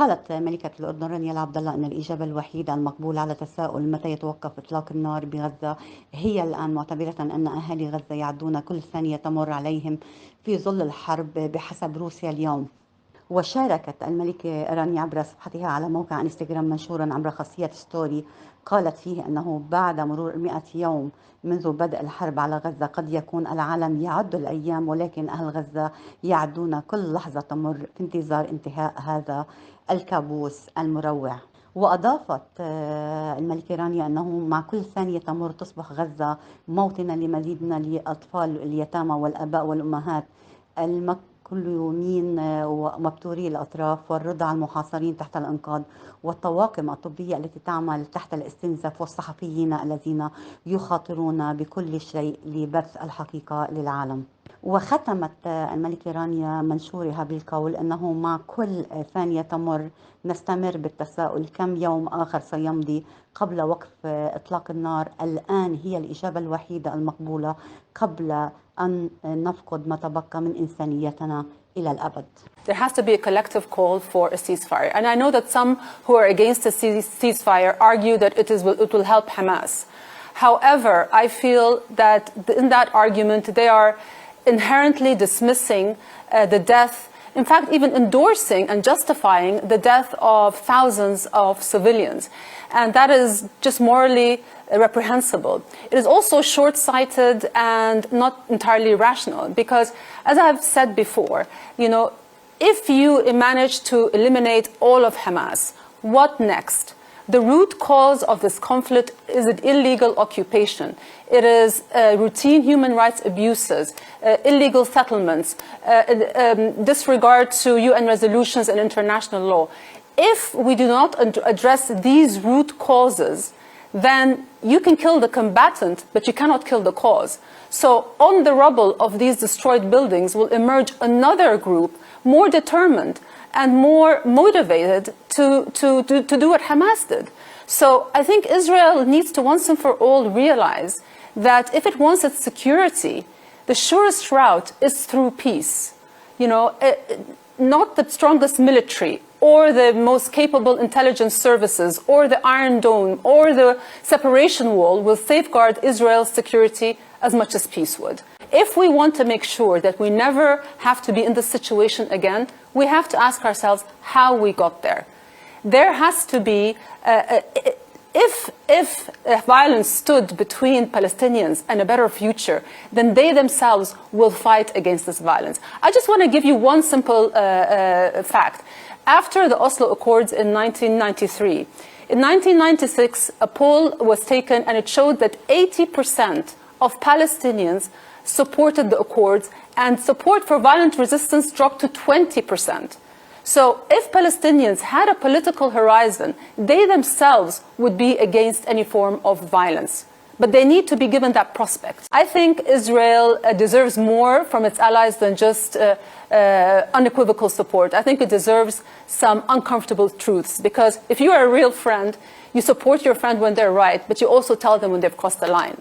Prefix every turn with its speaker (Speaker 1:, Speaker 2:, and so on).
Speaker 1: قالت ملكة الأردن رانيا العبد الله أن الإجابة الوحيدة المقبولة على تساؤل متى يتوقف إطلاق النار بغزة هي الآن، معتبرة أن أهالي غزة يعدون كل ثانية تمر عليهم في ظل الحرب بحسب روسيا اليوم. وشاركت الملكة رانيا عبر صفحتها على موقع انستغرام منشورا عبر خاصية ستوري قالت فيه أنه بعد مرور 100 يوم منذ بدء الحرب على غزة قد يكون العالم يعد الأيام، ولكن أهل غزة يعدون كل لحظة تمر في انتظار انتهاء هذا الكابوس المروع. وأضافت الملكة رانيا أنه مع كل ثانية تمر تصبح غزة موطنا لمزيد من الأطفال اليتامى والآباء والأمهات المكلومين ومبتوري الأطراف والرضع المحاصرين تحت الإنقاذ، والطواقم الطبية التي تعمل تحت الاستنزاف، والصحفيين الذين يخاطرون بكل شيء لبث الحقيقة للعالم. وختمت الملكة رانيا منشورها بالقول أنه مع كل ثانية تمر نستمر بالتساؤل كم يوم آخر سيمضي قبل وقف إطلاق النار. الآن هي الإجابة الوحيدة المقبولة قبل أن نفقد ما تبقى من إنسانيتنا إلى الأبد.
Speaker 2: There has to be a collective call for a ceasefire. And I know that some who are against the ceasefire argue that it will help Hamas. However, I feel that in that argument they are inherently dismissing the death, in fact even endorsing and justifying the death of thousands of civilians. And that is just morally reprehensible. It is also short-sighted and not entirely rational because, as I have said before, if you manage to eliminate all of Hamas, what next? The root cause of this conflict is an illegal occupation. It is routine human rights abuses, illegal settlements, disregard to UN resolutions and international law. If we do not address these root causes, then you can kill the combatant, but you cannot kill the cause. So on the rubble of these destroyed buildings will emerge another group more determined and more motivated to do what Hamas did. So I think Israel needs to once and for all realize that if it wants its security, the surest route is through peace. Not the strongest military or the most capable intelligence services or the Iron Dome or the separation wall will safeguard Israel's security as much as peace would. If we want to make sure that we never have to be in this situation again, we have to ask ourselves how we got there. There has to be, if violence stood between Palestinians and a better future, then they themselves will fight against this violence. I just want to give you one simple fact. After the Oslo Accords in 1993, in 1996, a poll was taken and it showed that 80% of Palestinians supported the Accords, and support for violent resistance dropped to 20%. So if Palestinians had a political horizon, they themselves would be against any form of violence. But they need to be given that prospect. I think Israel deserves more from its allies than just unequivocal support. I think it deserves some uncomfortable truths, because if you are a real friend, you support your friend when they're right, but you also tell them when they've crossed the line.